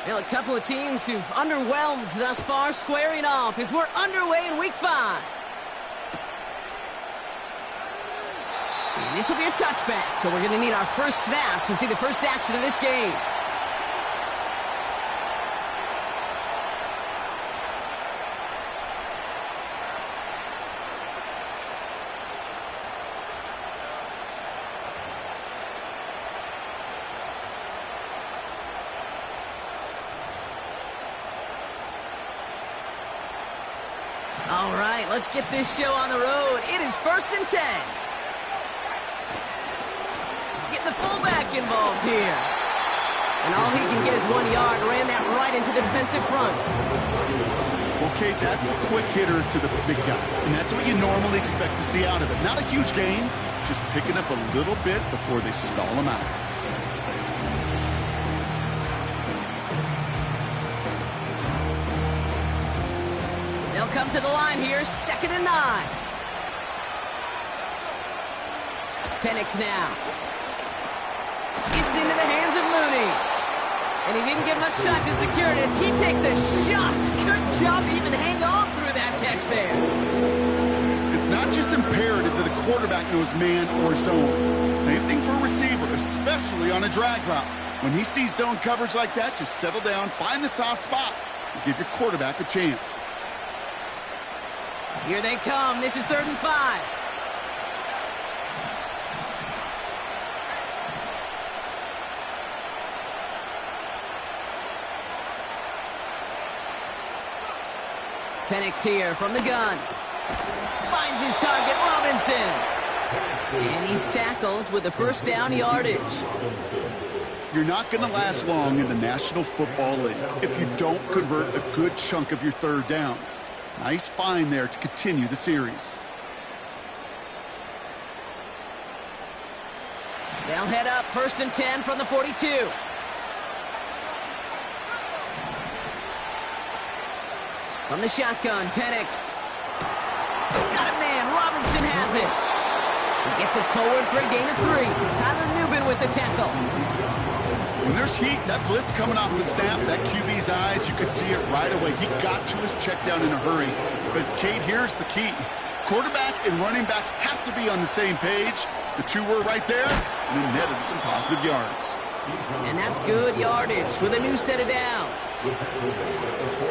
Well, a couple of teams who've underwhelmed thus far squaring off as we're underway in week 5. And this will be a touchback, so we're going to need our first snap to see the first action of this game. All right, let's get this show on the road. It is 1st and 10. Getting the fullback involved here. And all he can get is 1 yard. Ran that right into the defensive front. Okay, that's a quick hitter to the big guy. And that's what you normally expect to see out of it. Not a huge gain, just picking up a little bit before they stall him out. They'll come to the line here, 2nd and 9. Penix now. Gets into the hands of Mooney. And he didn't get much time to secure it as he takes a shot. Good job to even hang on through that catch there. It's not just imperative that a quarterback knows man or zone. Same thing for a receiver, especially on a drag route. When he sees zone coverage like that, just settle down, find the soft spot, and give your quarterback a chance. Here they come. This is 3rd and 5. Penix here from the gun. Finds his target, Robinson. And he's tackled with the first down yardage. You're not going to last long in the National Football League if you don't convert a good chunk of your third downs. Nice find there to continue the series. They'll head up 1st and 10 from the 42. From the shotgun, Penix. Got it, man. Robinson has it. He gets it forward for a gain of 3. Tyler Nubin with the tackle. When there's heat, that blitz coming off the snap, that QB's eyes, you could see it right away. He got to his check down in a hurry. But, Kate, here's the key. Quarterback and running back have to be on the same page. The two were right there, and it netted some positive yards. And that's good yardage with a new set of downs.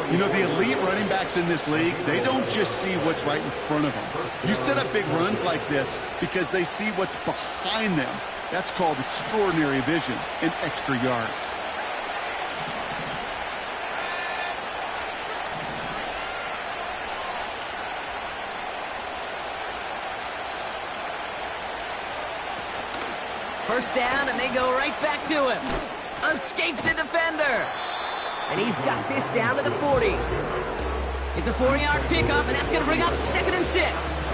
You know, the elite running backs in this league, they don't just see what's right in front of them. You set up big runs like this because they see what's behind them. That's called extraordinary vision and extra yards. First down, and they go right back to him. Escapes a defender. And he's got this down to the 40. It's a 4-yard pickup, and that's going to bring up 2nd and 6.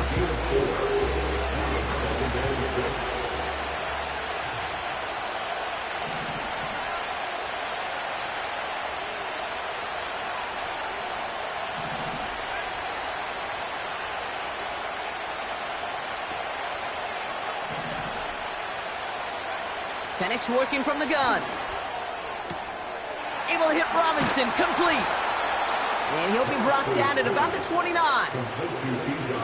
Penix working from the gun. Able to hit Robinson, complete. And he'll be brought down at about the 29.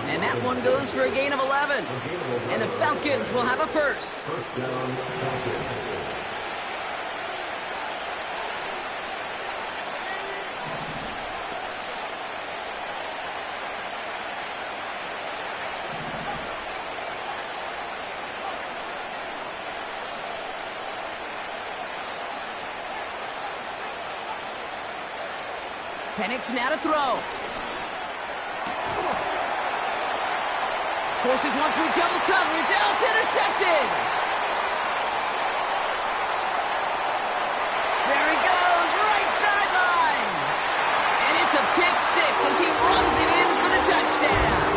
And that one goes for a gain of 11. And the Falcons will have a first. Penix now to throw. Forces one through double coverage. Oh, it's intercepted. There he goes, right sideline. And it's a pick 6 as he runs it in for the touchdown.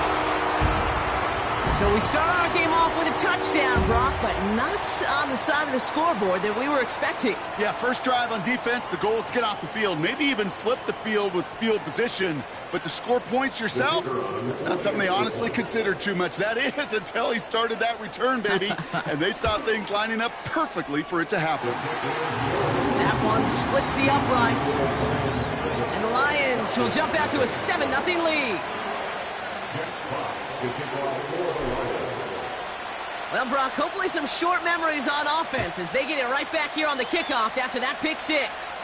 So we start our game off with a touchdown, Brock, but not on the side of the scoreboard that we were expecting. Yeah, first drive on defense, the goal is to get off the field, maybe even flip the field with field position. But to score points yourself, that's not something they honestly considered too much. That is until he started that return, baby. And they saw things lining up perfectly for it to happen. That one splits the uprights. And the Lions will jump out to a 7-0 lead. Well, Brock, hopefully some short memories on offense as they get it right back here on the kickoff after that pick six.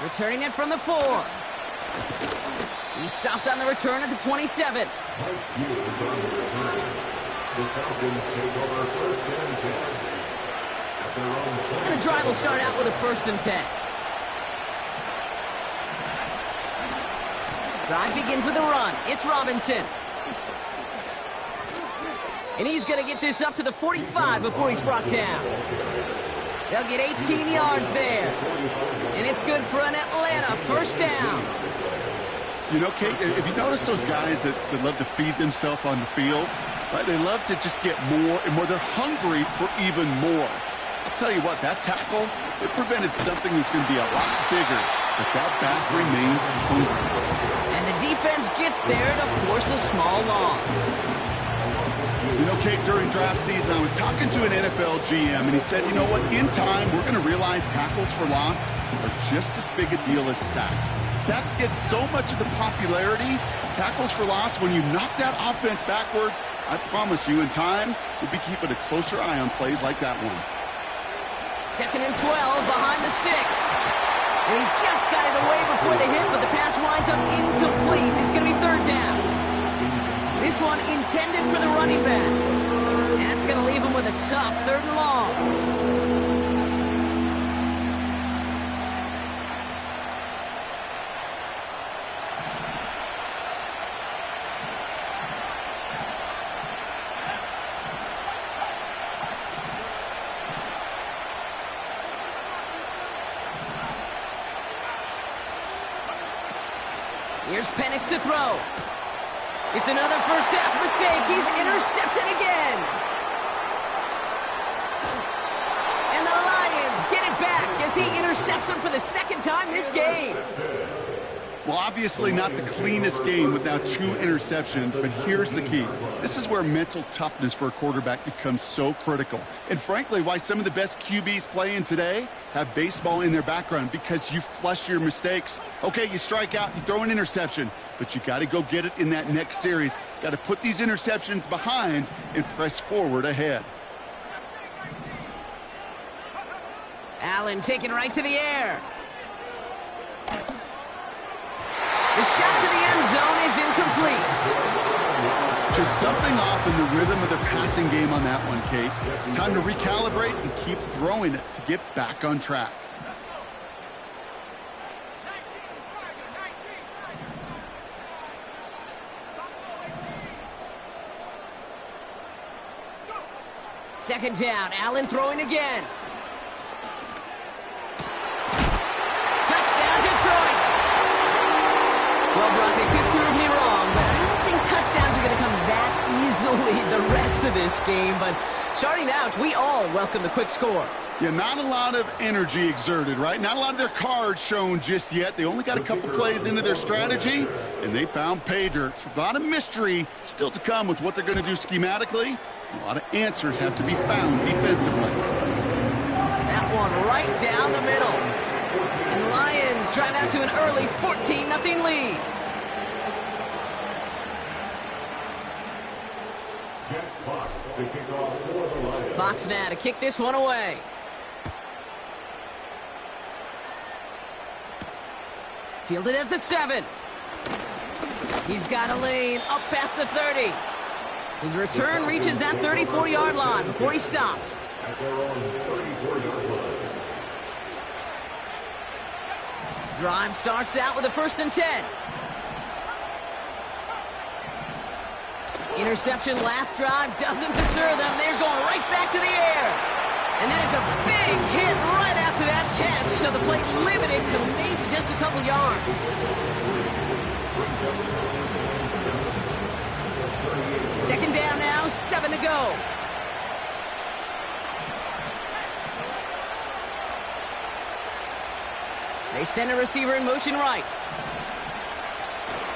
Returning it from the 4. He stopped on the return at the 27. And the drive will start out with a 1st and 10. Drive begins with a run. It's Robinson. And he's going to get this up to the 45 before he's brought down. They'll get 18 yards there. And it's good for an Atlanta 1st down. You know, Kate, if you notice those guys that love to feed themselves on the field, right? They love to just get more and more. They're hungry for even more. I'll tell you what, that tackle, it prevented something that's going to be a lot bigger, but that back remains hungry. And the defense gets there to force a small loss. You know, Kate, during draft season, I was talking to an NFL GM, and he said, you know what, in time, we're going to realize tackles for loss are just as big a deal as sacks. Sacks get so much of the popularity. Tackles for loss, when you knock that offense backwards, I promise you, in time, we'll be keeping a closer eye on plays like that one. 2nd and 12 behind the sticks. And he just got it away before the hit, but the pass winds up incomplete. It's going to be 3rd down. This one intended for the running back. And that's going to leave him with a tough 3rd and long. Here's Penix to throw. It's another 1st half mistake. He's intercepted again. And the Lions get it back as he intercepts him for the 2nd time this game. Well, obviously not the cleanest game with now 2 interceptions, but here's the key. This is where mental toughness for a quarterback becomes so critical. And frankly, why some of the best QBs playing today have baseball in their background, because you flush your mistakes. Okay, you strike out, you throw an interception, but you got to go get it in that next series. Got to put these interceptions behind and press forward ahead. Allen taken right to the air. The shot to the end zone is incomplete. Just something off in the rhythm of their passing game on that one, Kate. Time to recalibrate and keep throwing it to get back on track. Second down, Allen throwing again. Touchdown, Detroit. Well, Brock, they could prove me wrong, but I don't think touchdowns are going to come that easily the rest of this game. But starting out, we all welcome the quick score. Yeah, not a lot of energy exerted, right? Not a lot of their cards shown just yet. They only got a couple plays into their strategy, and they found pay dirt. A lot of mystery still to come with what they're going to do schematically. A lot of answers have to be found defensively. That one right down the middle. And the Lions drive out to an early 14-0 lead. Fox now to kick this one away. Fielded at the 7. He's got a lane up past the 30. His return reaches that 34-yard line before he stopped. Drive starts out with a 1st and 10. Interception last drive doesn't deter them. They're going right back to the air. And that is a big hit right after that catch, so the play limited to maybe just a couple yards. Second down now, 7 to go. They send a receiver in motion right.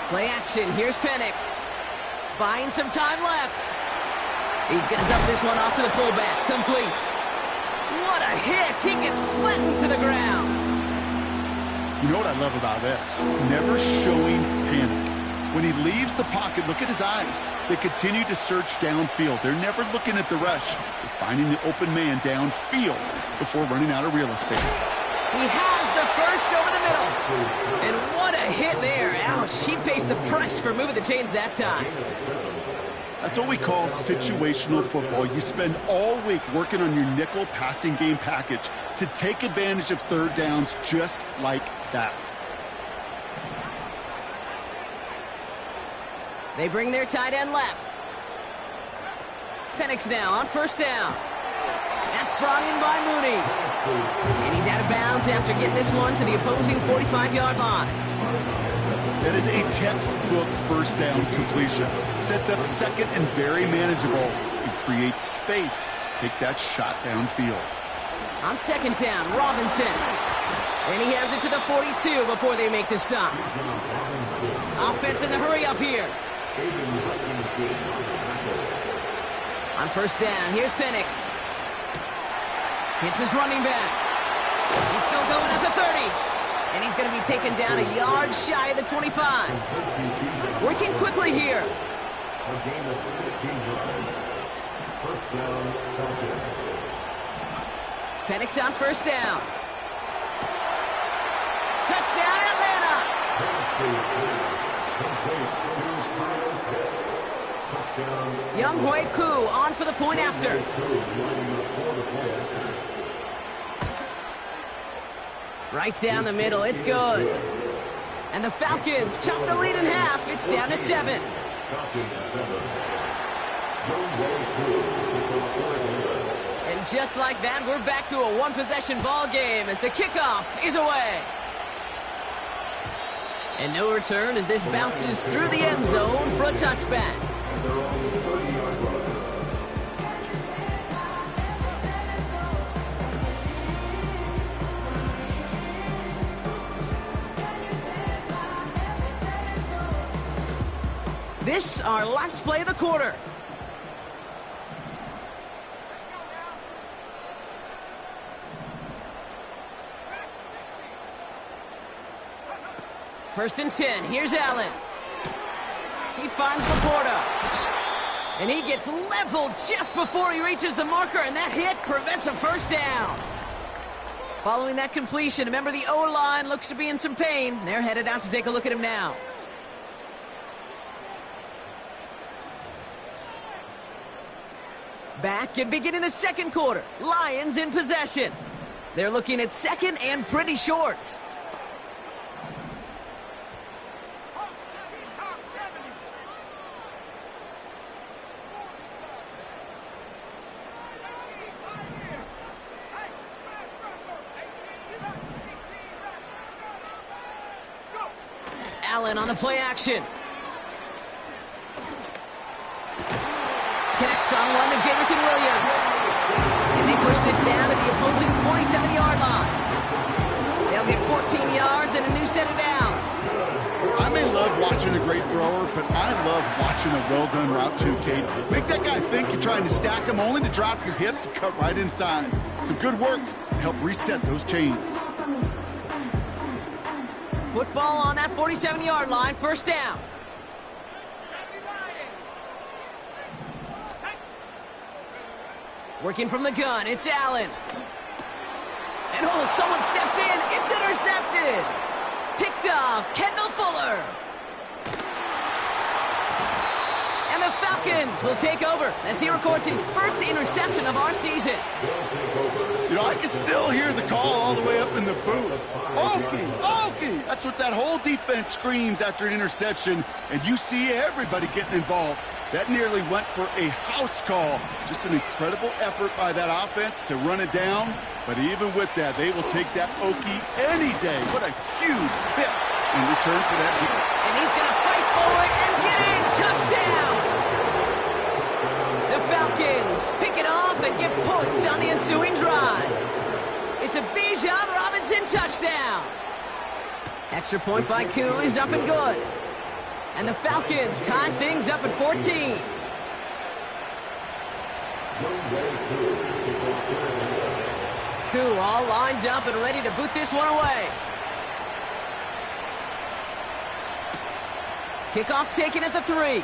Play action. Here's Penix. Buying some time left. He's going to dump this one off to the fullback. Complete. What a hit. He gets flattened to the ground. You know what I love about this? Never showing panic. When he leaves the pocket, look at his eyes. They continue to search downfield. They're never looking at the rush. They're finding the open man downfield before running out of real estate. He has the first over the middle. And what a hit there. Ouch, he faced the press for moving the chains that time. That's what we call situational football. You spend all week working on your nickel passing game package to take advantage of third downs just like that. They bring their tight end left. Penix now on first down. That's brought in by Mooney. And he's out of bounds after getting this one to the opposing 45-yard line. That is a textbook first down completion. Sets up second and very manageable and creates space to take that shot downfield. On second down, Robinson. And he has it to the 42 before they make the stop. Offense in the hurry up here. On first down, here's Penix. Hits his running back. He's still going at the 30. And he's going to be taken down a yard shy of the 25. Working quickly here. A gain of 16 yards. First down, Falcons. Penix on first down. Touchdown, Atlanta. Young Hui Koo on for the point after. Right down the middle, it's good. And the Falcons chop the lead in half. It's down to 7. And just like that, we're back to a one-possession ball game as the kickoff is away. And no return as this bounces through the end zone for a touchback. This our last play of the quarter. First and 10. Here's Allen. He finds Laporta. And he gets leveled just before he reaches the marker, and that hit prevents a first down. Following that completion, remember the O-line looks to be in some pain. They're headed out to take a look at him now. Back and beginning the second quarter. Lions in possession. They're looking at second and pretty short. Allen on the play action. Connects on one to Jameson Williams. And they push this down to the opposing 47-yard line. They'll get 14 yards and a new set of downs. I may love watching a great thrower, but I love watching a well-done route too, Kate. Make that guy think you're trying to stack him only to drop your hips and cut right inside. Some good work to help reset those chains. Football on that 47-yard line, first down. Working from the gun, it's Allen. And oh, someone stepped in. It's intercepted. Picked off, Kendall Fuller. And the Falcons will take over as he records his first interception of our season. You know, I can still hear the call all the way up in the booth. Okie, Okie! That's what that whole defense screams after an interception, and you see everybody getting involved. That nearly went for a house call. Just an incredible effort by that offense to run it down. But even with that, they will take that Okie any day. What a huge hit in return for that hit. And he's going to fight forward and get in. Touchdown! Falcons pick it off and get points on the ensuing drive. It's a Bijan Robinson touchdown. Extra point by Koo is up and good. And the Falcons tie things up at 14. Koo all lined up and ready to boot this one away. Kickoff taken at the 3.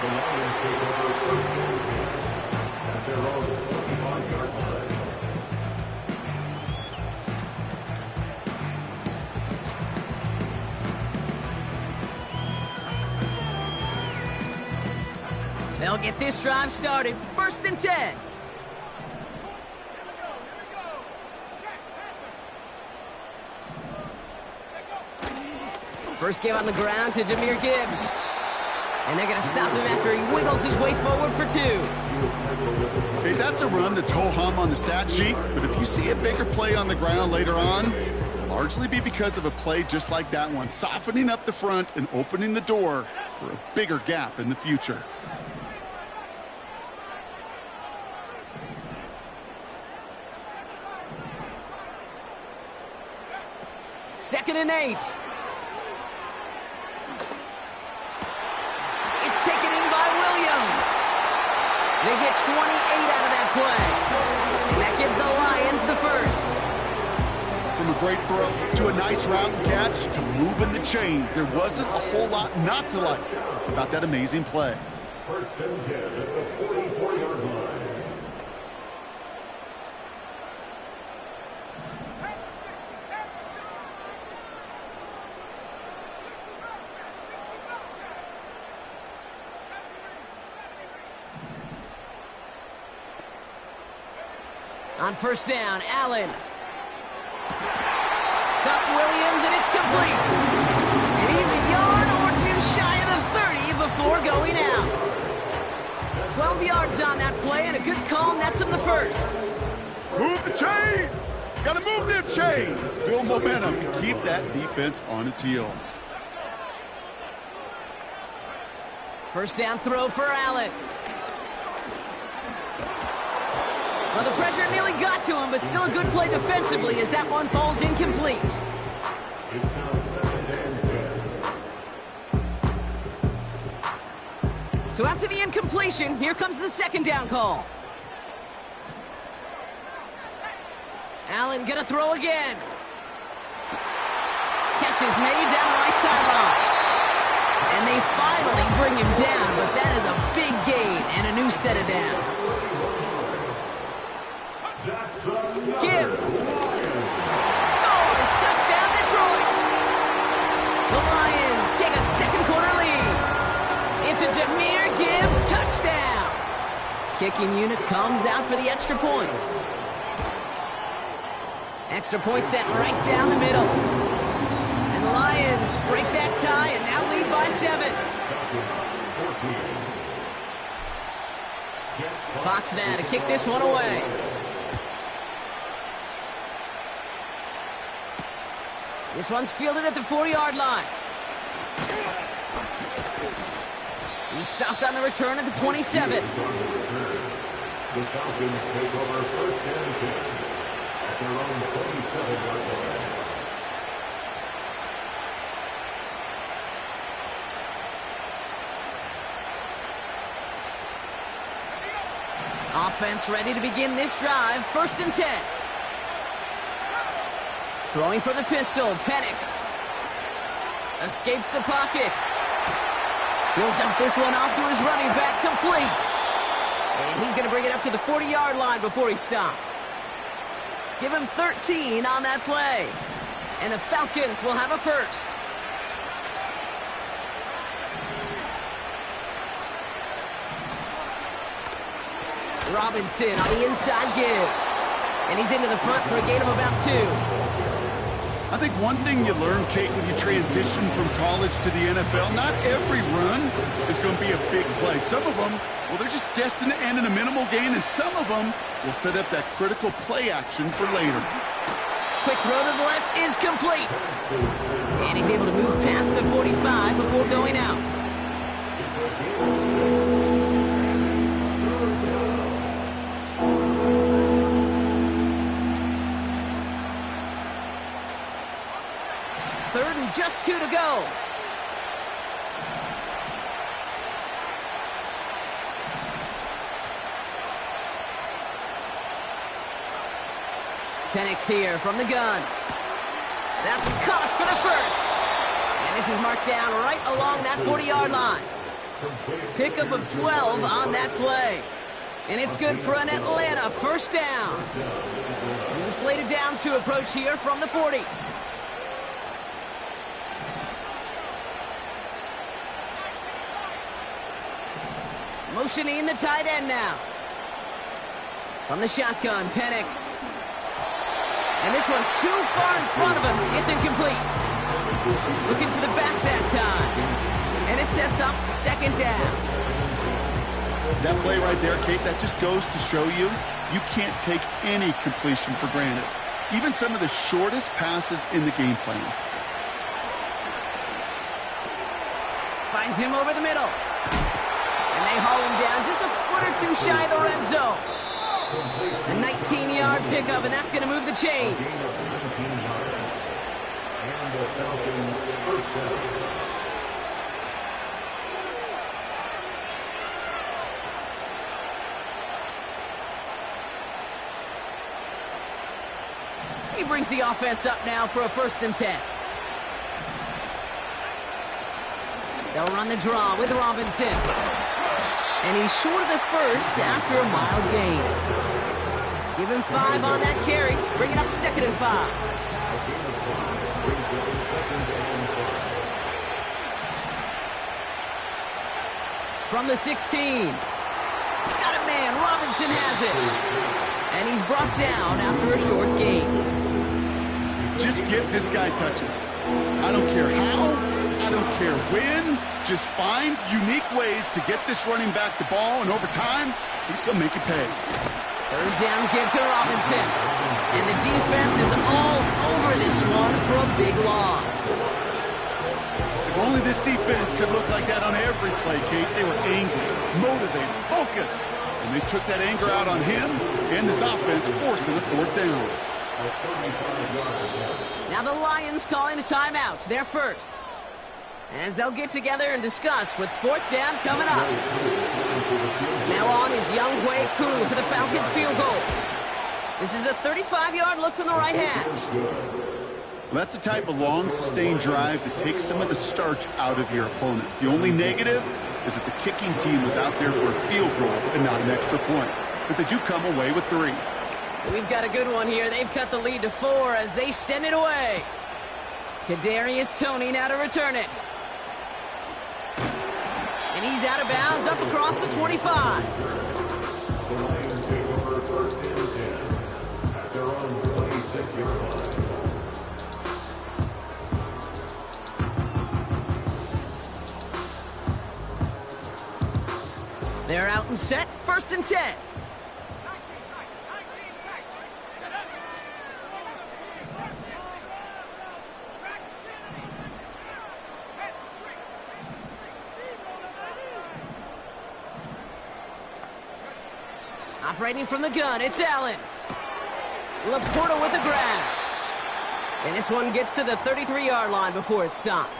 The Lions take over first and 10 at their own 25-yard line. They'll get this drive started. First and 10. First give on the ground to Jahmyr Gibbs. And they're going to stop him after he wiggles his way forward for 2. Hey, that's a run that's ho-hum on the stat sheet, but if you see a bigger play on the ground later on, it'll largely be because of a play just like that one, softening up the front and opening the door for a bigger gap in the future. Second and 8. It's taken in by Williams. They get 28 out of that play. And that gives the Lions the first. From a great throw to a nice route and catch to moving the chains, there wasn't a whole lot not to like about that amazing play. First and 10 at the 44-yard line. On first down, Allen. Got Williams, and it's complete. And he's a yard or 2 shy of the 30 before going out. 12 yards on that play, and a good call nets him the first. Move the chains! Gotta move them chains! Build momentum and keep that defense on its heels. First down throw for Allen. Well, the pressure nearly got to him, but still a good play defensively as that one falls incomplete. It's now 2nd and 10. So after the incompletion, here comes the second down call. Allen gonna throw again. Catch is made down the right sideline. And they finally bring him down, but that is a big gain and a new set of downs. Gibbs scores! Touchdown, Detroit! The Lions take a second quarter lead. It's a Jahmyr Gibbs touchdown. Kicking unit comes out for the extra point. Extra point set right down the middle. And the Lions break that tie and now lead by 7. Fox now to kick this one away. This one's fielded at the 4-yard line. He's stopped on the return at the 27. The Falcons take over first and 10 at their own 27-yard line. Offense ready to begin this drive. First and 10. Throwing for the pistol, Penix. Escapes the pocket. He'll dump this one off to his running back, complete. And he's going to bring it up to the 40-yard line before he stopped. Give him 13 on that play. And the Falcons will have a first. Robinson on the inside give. And he's into the front for a gain of about 2. I think one thing you learn, Kate, when you transition from college to the NFL, not every run is going to be a big play. Some of them, well, they're just destined to end in a minimal gain, and some of them will set up that critical play action for later. Quick throw to the left is complete. And he's able to move past the 45 before going out. 3rd and just 2 to go. Penix here from the gun. That's caught for the first. And this is marked down right along that 40-yard line. Pickup of 12 on that play. And it's good for an Atlanta first down. New slated downs to approach here from the 40. Motioning the tight end now. From the shotgun, Penix. And this one too far in front of him. It's incomplete. Looking for the back that time. And it sets up 2nd down. That play right there, Kate, that just goes to show you, you can't take any completion for granted. Even some of the shortest passes in the game plan. Finds him over the middle. And they haul him down just a foot or two shy of the red zone. A 19-yard pickup, and that's going to move the chains. And the Falcons first down. He brings the offense up now for a 1st and 10. They'll run the draw with Robinson. And he's short of the first after a mild gain. Give him 5 on that carry. Bring it up 2nd and 5. From the 16. Got it, man. Robinson has it. And he's brought down after a short gain. Just get this guy touches. I don't care how, I don't care when. Just find unique ways to get this running back the ball, and over time, he's going to make it pay. 3rd down give to Robinson. And the defense is all over this one for a big loss. If only this defense could look like that on every play, Kate. They were angry, motivated, focused. And they took that anger out on him and this offense, forcing a 4th down. Now the Lions calling a timeout, their first. As they'll get together and discuss with 4th down coming up. So now on is Younghoe Koo for the Falcons field goal. This is a 35-yard look from the right hash. Well, that's the type of long, sustained drive that takes some of the starch out of your opponent. The only negative is that the kicking team was out there for a field goal and not an extra point. But they do come away with 3. We've got a good one here. They've cut the lead to 4 as they send it away. Kadarius Toney now to return it. And he's out of bounds up across the 25. The Lions take over 1st and 10 at their own 26-yard line. They're out and set. 1st and 10. Operating from the gun, it's Allen. Laporta with the grab. And this one gets to the 33-yard line before it's stopped.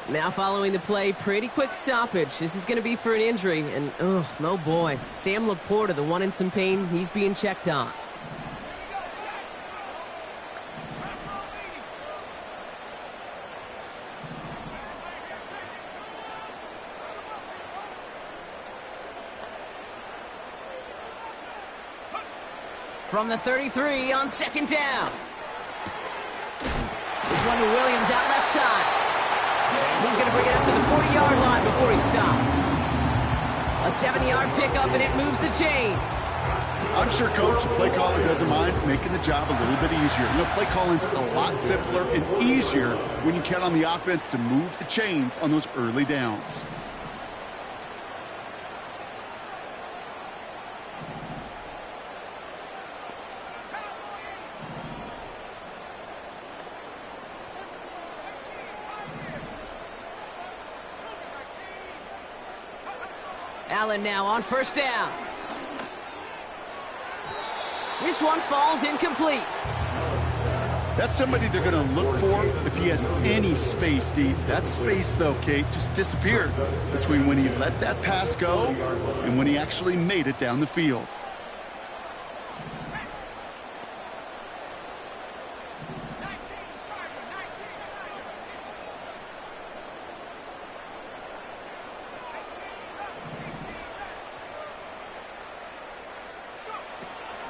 Now following the play, pretty quick stoppage. This is going to be for an injury. And, oh boy. Sam Laporta, the one in some pain, he's being checked on. From the 33 on 2nd down. This one to Williams out left side. And he's going to bring it up to the 40-yard line before he stopped. A 7-yard pickup, and it moves the chains. I'm sure, Coach, the play caller doesn't mind making the job a little bit easier. You know, play calling's a lot simpler and easier when you count on the offense to move the chains on those early downs. Allen now on 1st down. This one falls incomplete. That's somebody they're going to look for if he has any space deep. That space, though, Kate, just disappeared between when he let that pass go and when he actually made it down the field.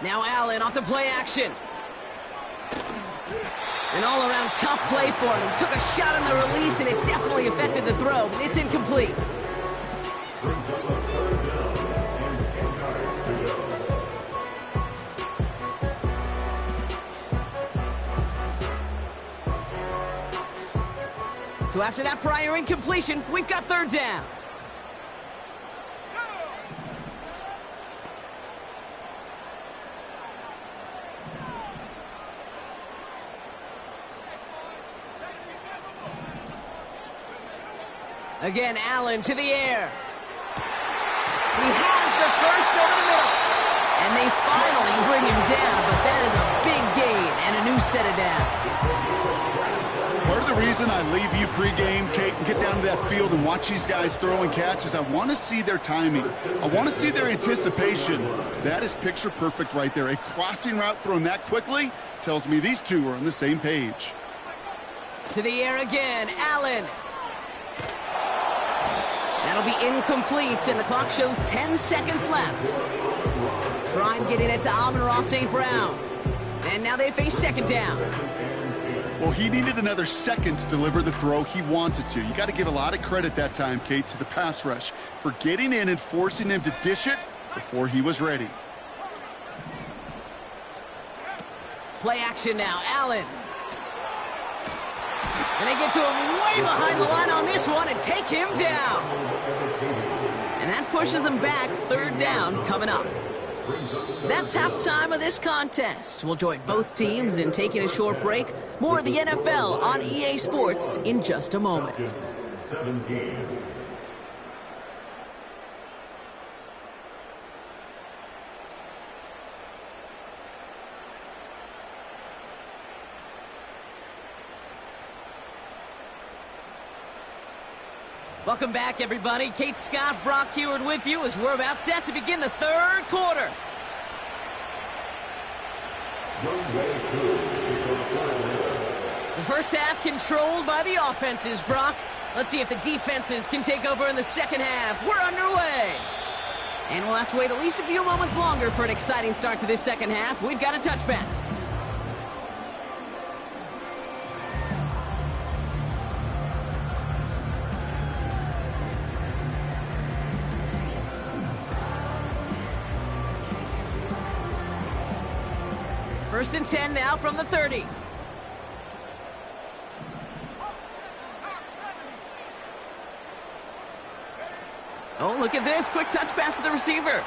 Now Allen off the play action. An all-around tough play for him. He took a shot on the release, and it definitely affected the throw, but it's incomplete. So after that prior incompletion, we've got third down. Again, Allen to the air. He has the first over the middle. And they finally bring him down, but that is a big gain and a new set of downs. Part of the reason I leave you pregame, Kate, and get down to that field and watch these guys throw and catch is I want to see their timing. I want to see their anticipation. That is picture perfect right there. A crossing route thrown that quickly tells me these two are on the same page. To the air again, Allen. That'll be incomplete, and the clock shows 10 seconds left. Try and get it to Amon-Ra St. Brown. And now they face second down. Well, he needed another second to deliver the throw he wanted to. You got to give a lot of credit that time, Kate, to the pass rush for getting in and forcing him to dish it before he was ready. Play action now, Allen. And they get to him way behind the line on this one and take him down. And that pushes him back. Third down coming up. That's halftime of this contest. We'll join both teams in taking a short break. More of the NFL on EA Sports in just a moment. 17. Welcome back, everybody. Kate Scott, Brock Heward with you as we're about set to begin the third quarter. The first half controlled by the offenses, Brock. Let's see if the defenses can take over in the second half. We're underway. And we'll have to wait at least a few moments longer for an exciting start to this second half. We've got a touchback. First and 10 now from the 30. Oh, look at this. Quick touch pass to the receiver.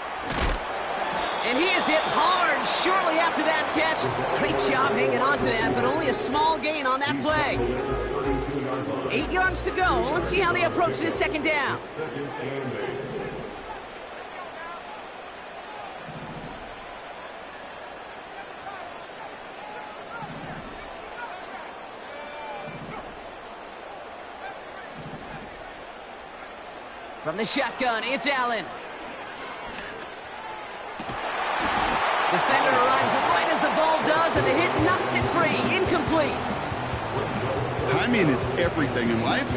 And he is hit hard shortly after that catch. Great job hanging on to that, but only a small gain on that play. 8 yards to go. Well, let's see how they approach this second down. From the shotgun, it's Allen. Defender arrives right as the ball does, and the hit knocks it free. Incomplete. Timing is everything in life,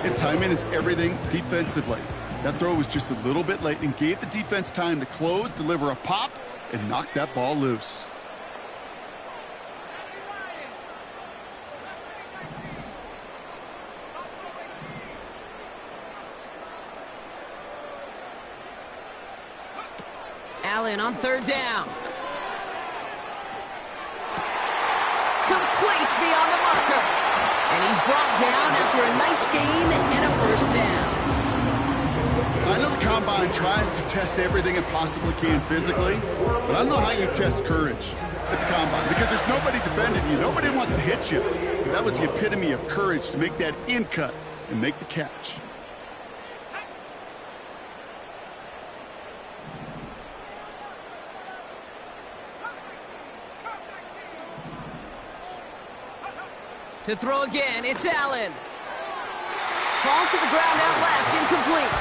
and timing is everything defensively. That throw was just a little bit late and gave the defense time to close, deliver a pop, and knock that ball loose. Allen on third down. Complete beyond the marker. And he's brought down after a nice gain and a first down. I know the Combine tries to test everything it possibly can physically, but I don't know how you test courage at the Combine because there's nobody defending you. Nobody wants to hit you. That was the epitome of courage to make that in cut and make the catch. To throw again, it's Allen. Falls to the ground out left, incomplete.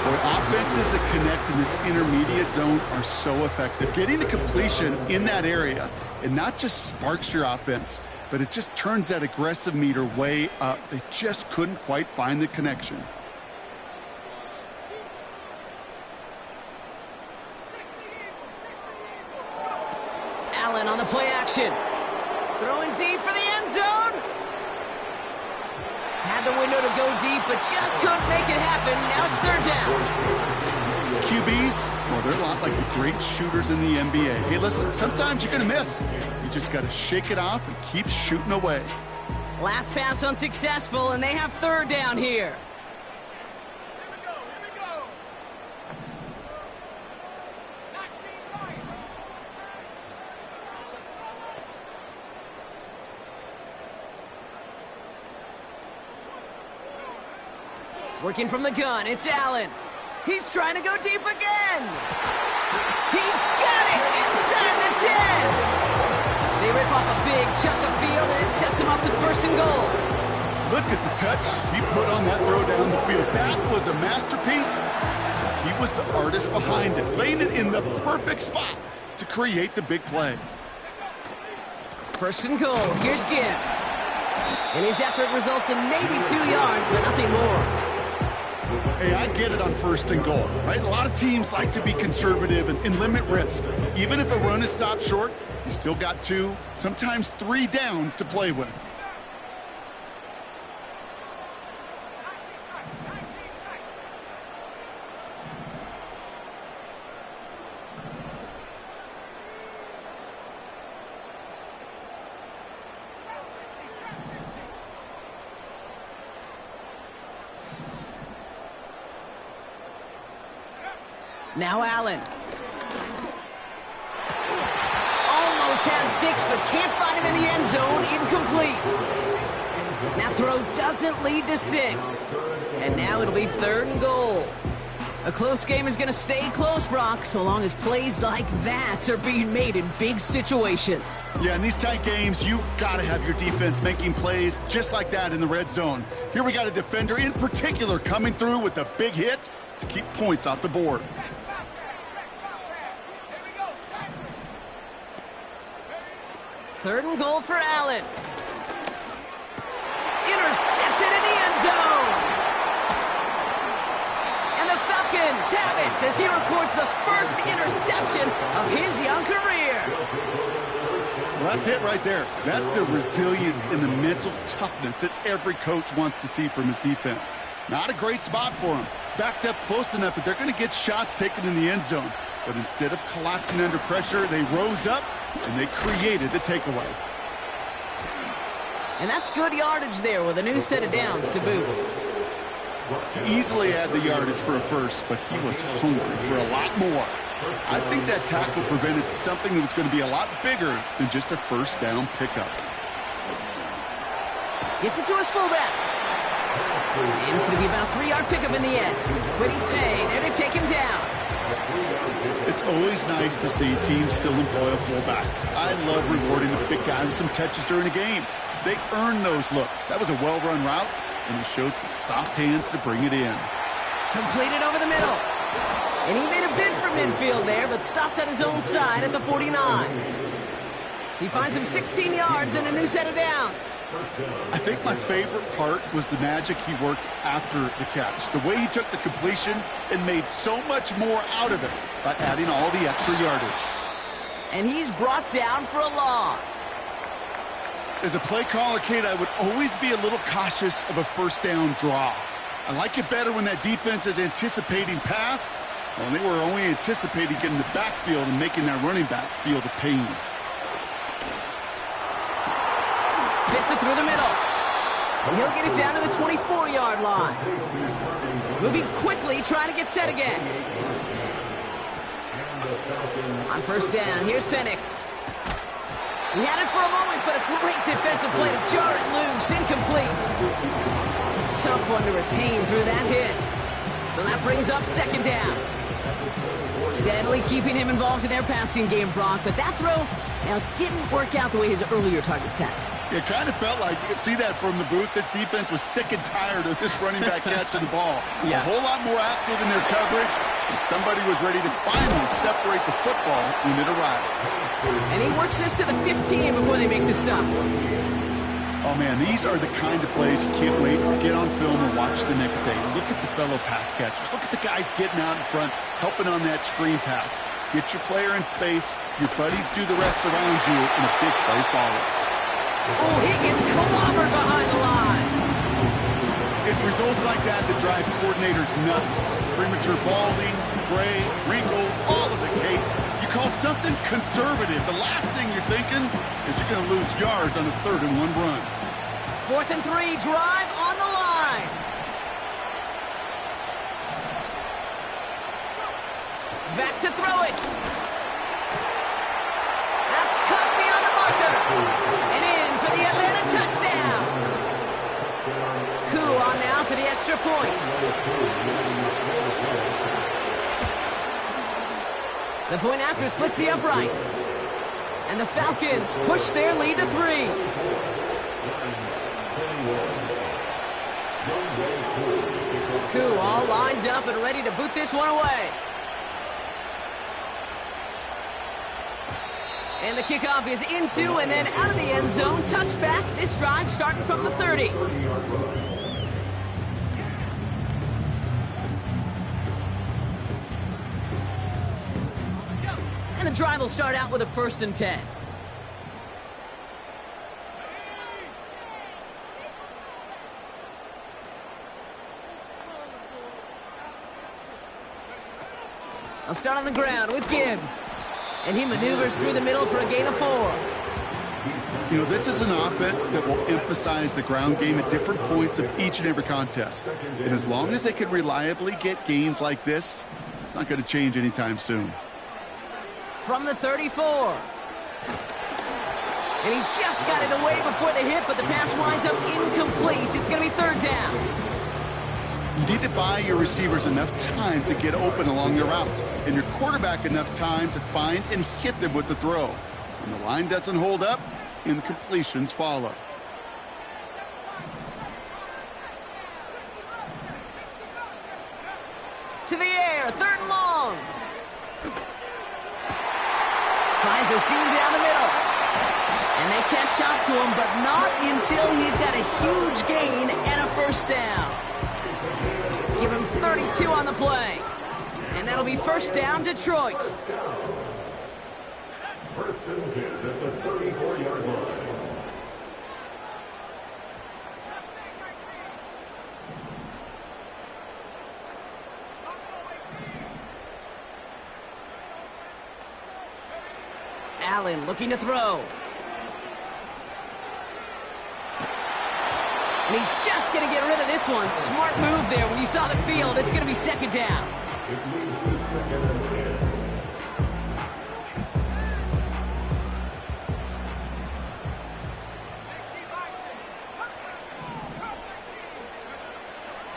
Boy, offenses that connect in this intermediate zone are so effective. Getting the completion in that area, it not just sparks your offense, but it just turns that aggressive meter way up. They just couldn't quite find the connection. Allen on the play action. Throwing deep for the end zone. Had the window to go deep, but just couldn't make it happen. Now it's third down. QBs, well, they're a lot like the great shooters in the NBA. Hey, listen, sometimes you're going to miss. You just got to shake it off and keep shooting away. Last pass unsuccessful, and they have third down here. Working from the gun, it's Allen. He's trying to go deep again. He's got it inside the 10. They rip off a big chunk of field, and it sets him up with first and goal. Look at the touch he put on that throw down the field. That was a masterpiece. He was the artist behind it, laying it in the perfect spot to create the big play. First and goal, here's Gibbs. And his effort results in maybe 2 yards, but nothing more. Hey, I get it on first and goal, right? A lot of teams like to be conservative and limit risk. Even if a run is stopped short, you still got 2, sometimes 3 downs to play with. Now Allen. Almost had 6, but can't find him in the end zone. Incomplete. That throw doesn't lead to 6. And now it'll be third and goal. A close game is going to stay close, Brock, so long as plays like that are being made in big situations. Yeah, in these tight games, you got to have your defense making plays just like that in the red zone. Here we got a defender in particular coming through with a big hit to keep points off the board. Third and goal for Allen. Intercepted in the end zone. And the Falcons have it as he records the first interception of his young career. Well, that's it right there. That's the resilience and the mental toughness that every coach wants to see from his defense. Not a great spot for him. Backed up close enough that they're going to get shots taken in the end zone. But instead of collapsing under pressure, they rose up and they created the takeaway. And that's good yardage there with a new set of downs to boot. He easily had the yardage for a first, but he was hungry for a lot more. I think that tackle prevented something that was going to be a lot bigger than just a first down pickup. Gets it to his fullback. And it's going to be about a 3-yard pickup in the end. Quiddy Pay there to take him down. It's always nice to see teams still employ a fullback. I love rewarding the big guy with some touches during a game. They earn those looks. That was a well-run route, and he showed some soft hands to bring it in. Completed over the middle. And he made a bid for midfield there, but stopped on his own side at the 49. He finds him 16 yards and a new set of downs. I think my favorite part was the magic he worked after the catch. The way he took the completion and made so much more out of it by adding all the extra yardage. And he's brought down for a loss. As a play caller, Kate, I would always be a little cautious of a first down draw. I like it better when that defense is anticipating pass. Well, they were only anticipating getting the backfield and making that running back feel the pain. Fits it through the middle. And he'll get it down to the 24-yard line. Moving quickly, trying to get set again. On first down, here's Penix. He had it for a moment, but a great defensive play to jar it loose. Incomplete. Tough one to retain through that hit. So that brings up second down. Steadily keeping him involved in their passing game, Brock, but that throw now didn't work out the way his earlier targets had. It kind of felt like you could see that from the booth. This defense was sick and tired of this running back catching the ball. Yeah. A whole lot more active in their coverage, and somebody was ready to finally separate the football when it arrived. And he works this to the 15 before they make the stop. Oh, man, these are the kind of plays you can't wait to get on film or watch the next day. Look at the fellow pass catchers. Look at the guys getting out in front, helping on that screen pass. Get your player in space. Your buddies do the rest around you, and a big play follows. Oh, he gets clobbered behind the line. It's results like that that drive coordinators nuts. Premature balding, gray, wrinkles, all of it, Kate. You call something conservative. The last thing you're thinking is you're going to lose yards on a 3rd and 1 run. 4th and 3, drive on the line. Back to throw it. That's cut beyond the marker. And in for the Atlanta touchdown. Koo on now for the extra point. The point after splits the uprights. And the Falcons push their lead to 3. Koo all lined up and ready to boot this one away. And the kickoff is into and then out of the end zone. Touchback. This drive starting from the 30. And the drive will start out with a 1st and 10. I'll start on the ground with Gibbs. And he maneuvers through the middle for a gain of 4. You know, this is an offense that will emphasize the ground game at different points of each and every contest. And as long as they can reliably get gains like this, it's not going to change anytime soon. From the 34. And he just got it away before the hit, but the pass winds up incomplete. It's going to be 3rd down. You need to buy your receivers enough time to get open along their route, and your quarterback enough time to find and hit them with the throw. When the line doesn't hold up, incompletions follow. To the air, 3rd and long. Finds a seam down the middle. And they catch up to him, but not until he's got a huge gain and a 1st down. Give him 32 on the play. And that'll be 1st down, Detroit. 1st and 10 at the 34-yard line. Allen looking to throw. And he's just going to get rid of this one. Smart move there when you saw the field. It's going to be 2nd down. It leads to 2nd and 10.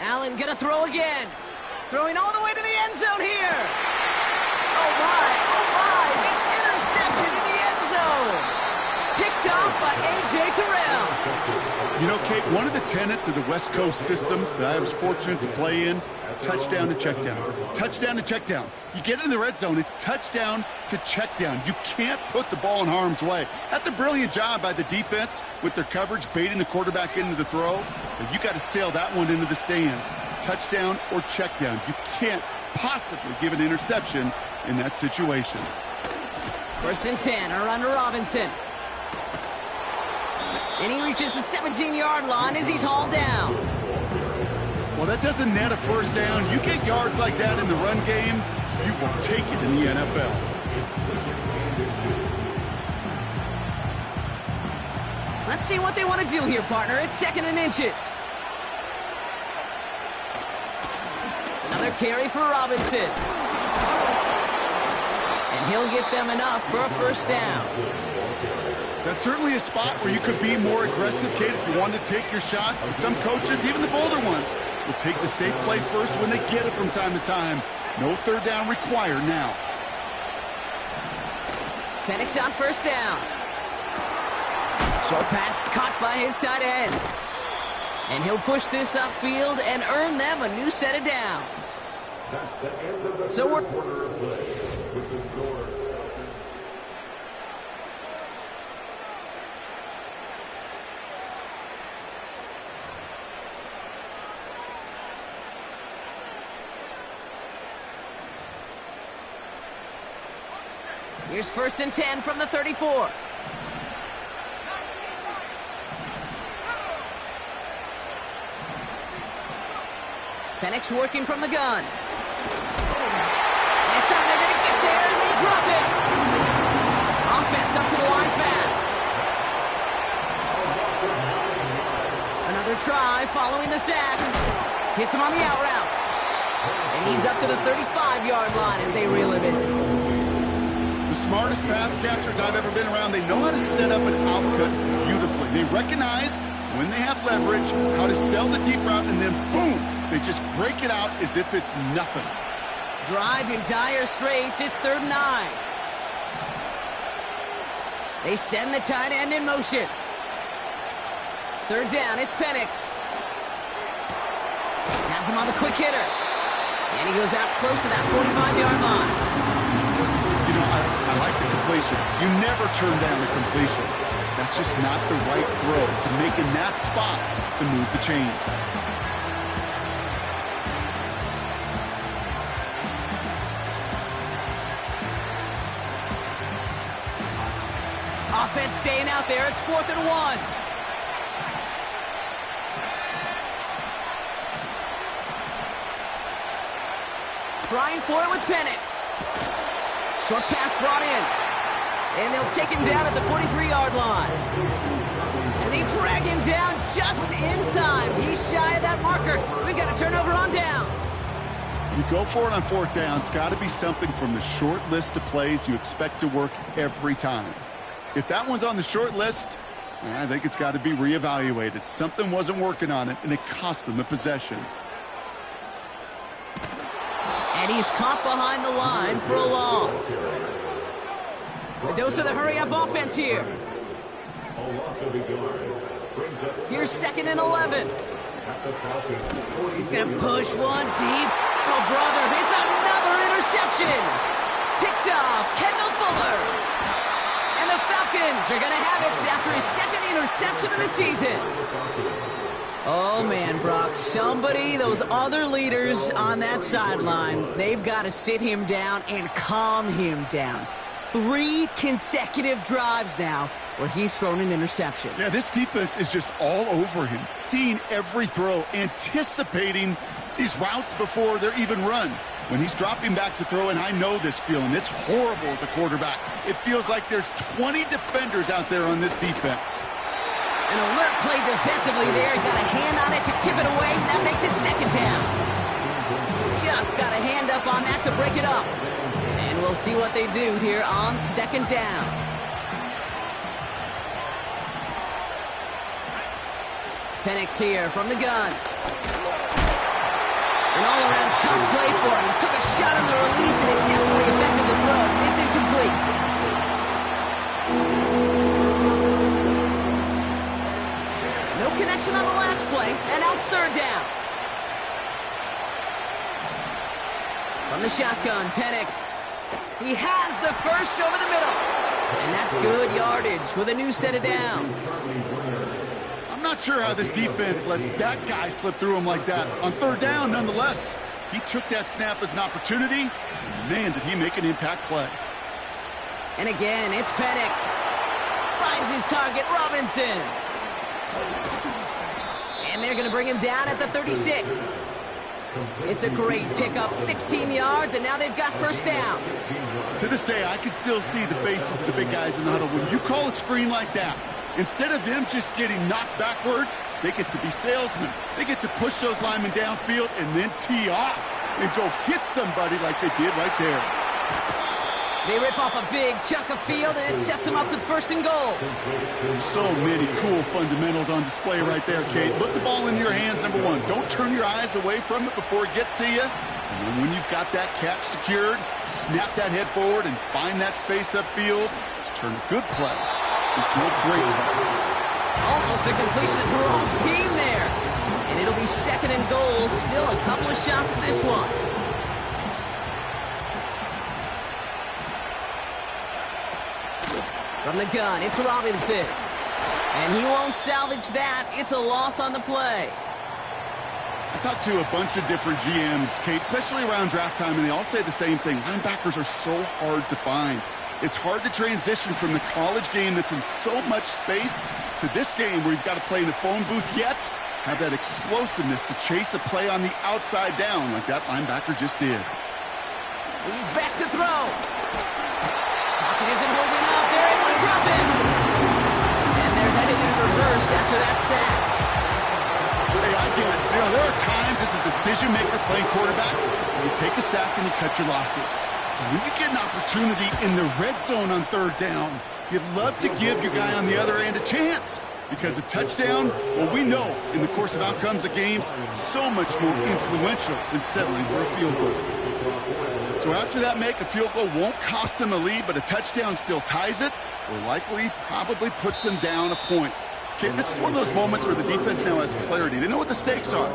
Allen going to throw again. Throwing all the way to the end zone here. Oh my, it's intercepted in the end zone. Picked off by A.J. Terrell. You know, Kate, one of the tenets of the West Coast system that I was fortunate to play in, touchdown to check down. Touchdown to check down. You get in the red zone, it's touchdown to check down. You can't put the ball in harm's way. That's a brilliant job by the defense with their coverage, baiting the quarterback into the throw. But you got to sail that one into the stands. Touchdown or check down. You can't possibly give an interception in that situation. 1st and 10, a run to Robinson. And he reaches the 17-yard line as he's hauled down. Well, that doesn't net a 1st down. You get yards like that in the run game, you will take it in the NFL. Let's see what they want to do here, partner. It's 2nd and inches. Another carry for Robinson. And he'll get them enough for a 1st down. That's certainly a spot where you could be more aggressive, Kate, if you wanted to take your shots. And some coaches, even the bolder ones, will take the safe play first when they get it from time to time. No 3rd down required now. Penix on 1st down. Short pass caught by his tight end. And he'll push this upfield and earn them a new set of downs. That's the end of the So we're quarter of play with the score. Here's 1st and 10 from the 34. Penix working from the gun. This time they're going to get there, and they drop it. Offense up to the line fast. Another try following the sack. Hits him on the out route. And he's up to the 35-yard line as they reel him in. The smartest pass catchers I've ever been around, they know how to set up an outcut beautifully. They recognize when they have leverage, how to sell the deep route, and then boom, they just break it out as if it's nothing. Drive in dire straits. It's 3rd and 9. They send the tight end in motion. 3rd down, it's Penix. Has him on the quick hitter. And he goes out close to that 45-yard line. You know, I like the completion. You never turn down the completion. That's just not the right throw to make in that spot to move the chains. Offense staying out there. It's 4th and 1. Trying for it with Penix. Short pass brought in. And they'll take him down at the 43-yard line. And they drag him down just in time. He's shy of that marker. We've got a turnover on downs. You go for it on 4th down. It's got to be something from the short list of plays you expect to work every time. If that one's on the short list, I think it's got to be reevaluated. Something wasn't working on it, and it cost them the possession. And he's caught behind the line for a loss. A dose of the hurry-up offense here. Here's 2nd and 11. He's going to push one deep. Oh, brother, it's another interception. Picked off Kendall Fuller. And the Falcons are going to have it after his 2nd interception of the season. Oh, man, Brock, somebody, those other leaders on that sideline, they've got to sit him down and calm him down. 3 consecutive drives now where he's thrown an interception. Yeah, this defense is just all over him, seeing every throw, anticipating these routes before they're even run. When he's dropping back to throw, and I know this feeling, it's horrible as a quarterback. It feels like there's 20 defenders out there on this defense. An alert play defensively there. He got a hand on it to tip it away. That makes it 2nd down. Just got a hand up on that to break it up. And we'll see what they do here on 2nd down. Penix here from the gun. An all-around tough play for him. He took a shot on the release, and it definitely affected the throw. It's incomplete. No connection on the last play, and now it's 3rd down. From the shotgun, Penix. He has the first over the middle. And that's good yardage with a new set of downs. I'm not sure how this defense let that guy slip through him like that. On 3rd down, nonetheless, he took that snap as an opportunity. Man, did he make an impact play. And again, it's Penix. Finds his target, Robinson. And they're going to bring him down at the 36. It's a great pickup, 16 yards, and now they've got 1st down. To this day, I can still see the faces of the big guys in the huddle. When you call a screen like that, instead of them just getting knocked backwards, they get to be salesmen. They get to push those linemen downfield and then tee off and go hit somebody like they did right there. They rip off a big chunk of field, and it sets them up with 1st and goal. So many cool fundamentals on display right there, Kate. Put the ball in your hands, number 1. Don't turn your eyes away from it before it gets to you. And then when you've got that catch secured, snap that head forward and find that space upfield to turn a good play into a great play. Almost a completion of the wrong team there. And it'll be second and goal. Still a couple of shots at this one. From the gun, it's Robinson. And he won't salvage that. It's a loss on the play. I talked to a bunch of different GMs, Kate, especially around draft time, and they all say the same thing. Linebackers are so hard to find. It's hard to transition from the college game that's in so much space to this game where you've got to play in a phone booth, yet have that explosiveness to chase a play on the outside down like that linebacker just did. He's back to throw. Pocket isn't holding up. They're able to drop it. And they're headed in reverse after that sack. Hey, I get it. There are times as a decision-maker playing quarterback, you take a sack and you cut your losses. When you get an opportunity in the red zone on third down, you'd love to give your guy on the other end a chance. Because a touchdown, well, we know in the course of outcomes of games, so much more influential than settling for a field goal. So after that make, a field goal won't cost them a lead, but a touchdown still ties it, or likely probably puts them down a point. Okay, this is one of those moments where the defense now has clarity. They know what the stakes are,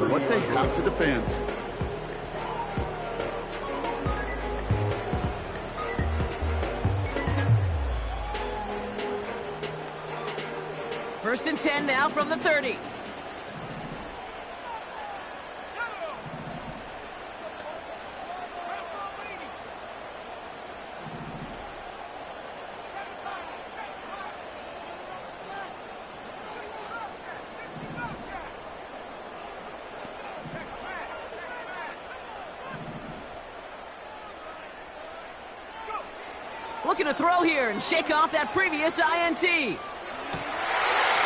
what they have to defend. First and 10 now from the 30. Looking to throw here and shake off that previous INT.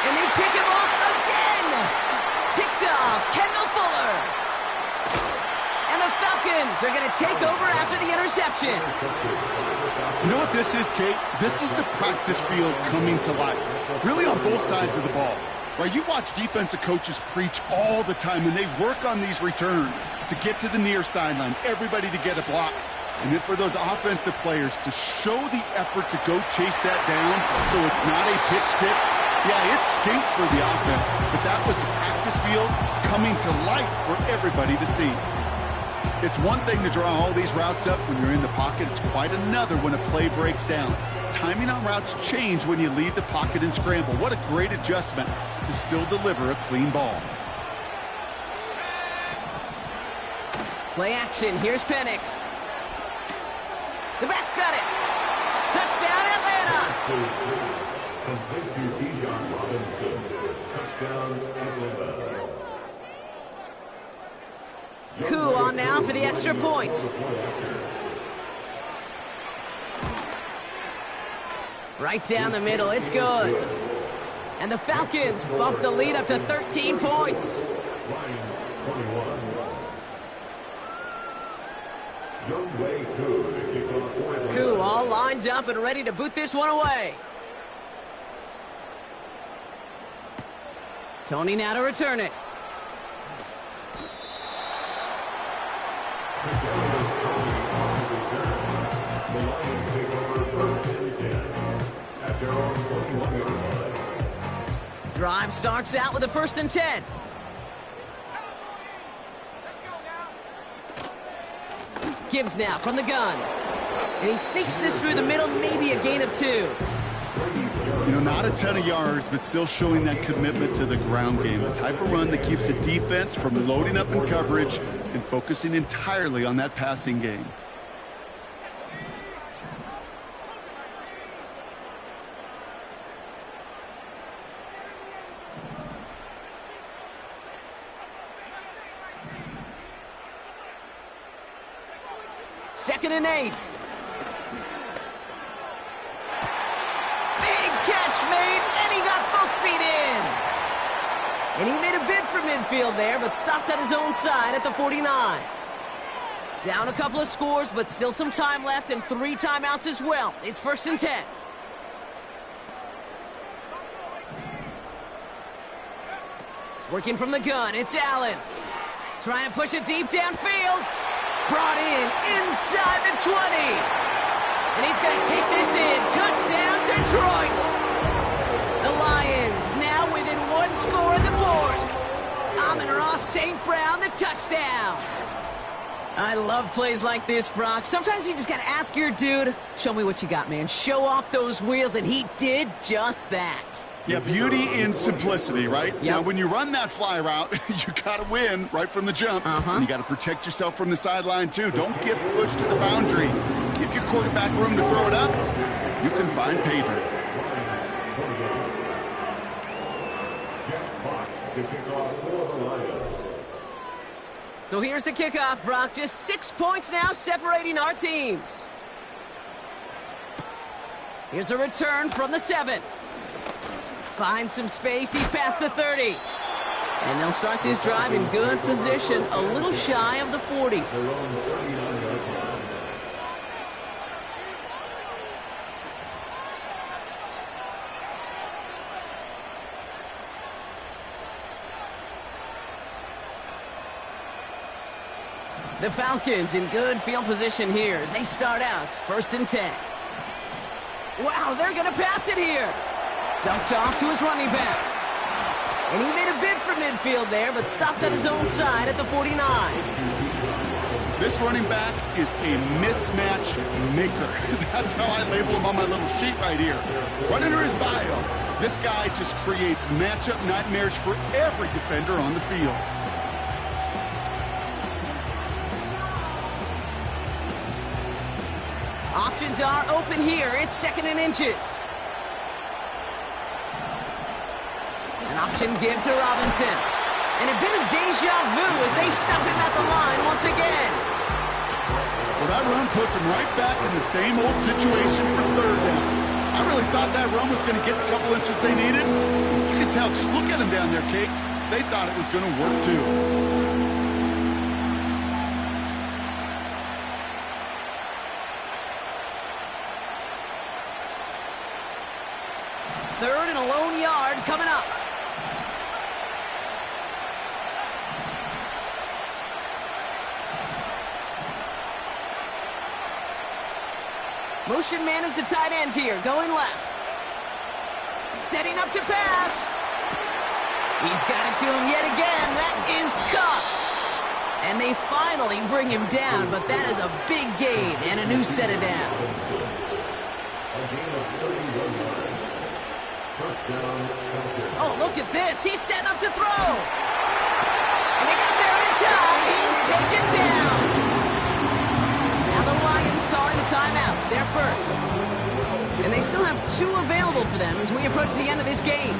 And they pick him off again! Picked off, Kendall Fuller! And the Falcons are going to take over after the interception. You know what this is, Kate? This is the practice field coming to life. Really on both sides of the ball. Right, you watch defensive coaches preach all the time when they work on these returns to get to the near sideline, everybody to get a block. And then for those offensive players to show the effort to go chase that down so it's not a pick six. Yeah, it stinks for the offense, but that was the practice field coming to life for everybody to see. It's one thing to draw all these routes up when you're in the pocket. It's quite another when a play breaks down. Timing on routes change when you leave the pocket and scramble. What a great adjustment to still deliver a clean ball. Play action. Here's Penix. The back's got it. Touchdown, Atlanta. Complete to Bijan Robinson. Touchdown, Atlanta. Koo on now for the extra point. Right down the middle, it's good. And the Falcons bump the lead up to 13 points. Lions 21. Youngway Koo to kick off for Atlanta. Koo all lined up and ready to boot this one away. Tony now to return it. The Lions take over first and 10 at their own 21-yard line. Drive starts out with a first and 10. Gibbs now from the gun. And he sneaks this through the middle, maybe a gain of 2. You know, not a ton of yards, but still showing that commitment to the ground game. The type of run that keeps the defense from loading up in coverage and focusing entirely on that passing game. Second and 8. Big catch made, and he got both feet in. And he made a bid for midfield there, but stopped on his own side at the 49. Down a couple of scores, but still some time left and 3 timeouts as well. It's first and 10. Working from the gun, it's Allen. Trying to push it deep downfield. Brought in inside the 20. And he's going to take this in. Touchdown, Detroit. The Lions now touchdown. I love plays like this, Brock. Sometimes you just got to ask your dude, show me what you got, man. Show off those wheels, and he did just that. Yeah, beauty in simplicity, right? Yep. Now, when you run that fly route, you got to win right from the jump. And you got to protect yourself from the sideline, too. Don't get pushed to the boundary. Give your quarterback room to throw it up. You can find pay dirt. Jack Fox to kick off for the Lions. So here's the kickoff, Brock. Just 6 points now separating our teams. Here's a return from the 7. Finds some space. He's past the 30. And they'll start this drive in good position, a little shy of the 40. Their own 39-yard line. The Falcons in good field position here as they start out 1st and 10. Wow, they're going to pass it here. Dumped off to his running back. And he made a bid for midfield there, but stopped on his own side at the 49. This running back is a mismatch maker. That's how I label him on my little sheet right here. Right under his bio, this guy just creates matchup nightmares for every defender on the field. Options are open here. It's 2nd and inches. An option give to Robinson. And a bit of deja vu as they stop him at the line once again. Well, that run puts him right back in the same old situation for 3rd down. I really thought that run was going to get the couple inches they needed. You can tell, just look at them down there, Kate. They thought it was going to work too. Third and a lone yard coming up. Motion man is the tight end here, going left. Setting up to pass. He's got it to him yet again. That is caught. And they finally bring him down, but that is a big gain and a new set of downs. A gain of 31 yards. First down, Falcons. Oh, look at this. He's setting up to throw. And he got there in time. He's taken down. Now the Lions calling a timeout. They're first. And they still have 2 available for them as we approach the end of this game.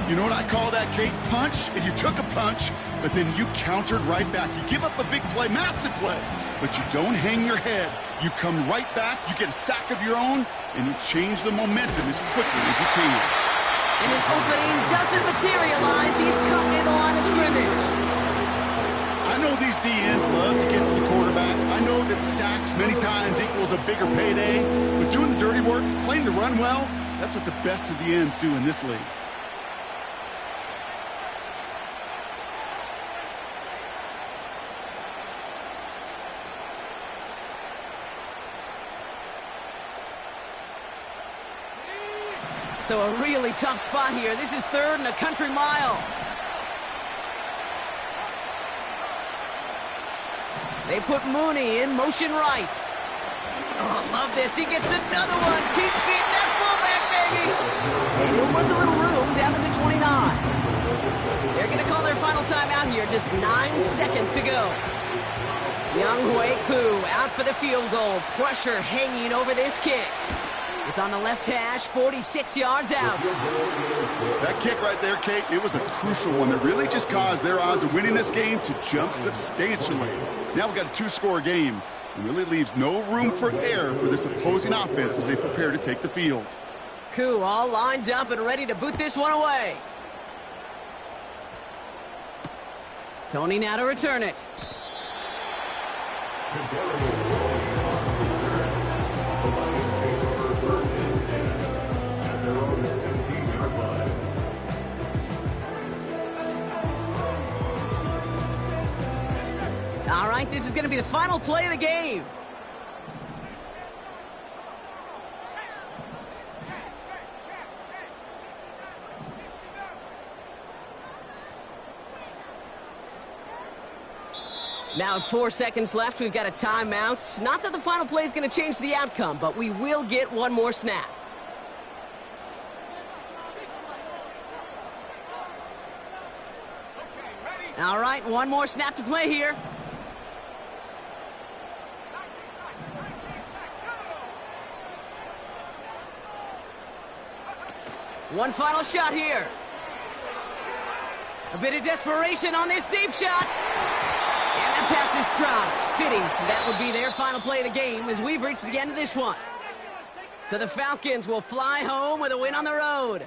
You know what I call that, Kate? Punch, and you took a punch, but then you countered right back. You give up a big play, massive play, but you don't hang your head. You come right back, you get a sack of your own, and you change the momentum as quickly as you can. And an opening doesn't materialize. He's cut near the line of scrimmage. I know these DNs love to get to the quarterback. I know that sacks many times equals a bigger payday, but doing the dirty work, playing to run well, that's what the best of the ends do in this league. So a really tough spot here. This is 3rd and a country mile. They put Mooney in motion right. Oh, love this. He gets another one. Keep feeding that fullback, baby. And he'll work a little room down to the 29. They're going to call their final timeout here. Just 9 seconds to go. Younghoe Koo out for the field goal. Pressure hanging over this kick. It's on the left hash, 46 yards out. That kick right there, Kate, it was a crucial one that really just caused their odds of winning this game to jump substantially. Now we've got a 2-score game. It really leaves no room for error for this opposing offense as they prepare to take the field. Koo all lined up and ready to boot this one away. Tony now to return it. All right, this is going to be the final play of the game. Now, at 4 seconds left, we've got a timeout. Not that the final play is going to change the outcome, but we will get one more snap. All right, one more snap to play here. One final shot here. A bit of desperation on this deep shot. And that pass is dropped. Fitting. That would be their final play of the game as we've reached the end of this one. So the Falcons will fly home with a win on the road.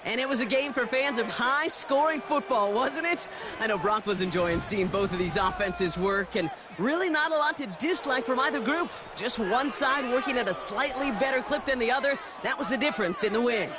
And it was a game for fans of high-scoring football, wasn't it? I know Brock was enjoying seeing both of these offenses work, and really not a lot to dislike from either group. Just one side working at a slightly better clip than the other. That was the difference in the win.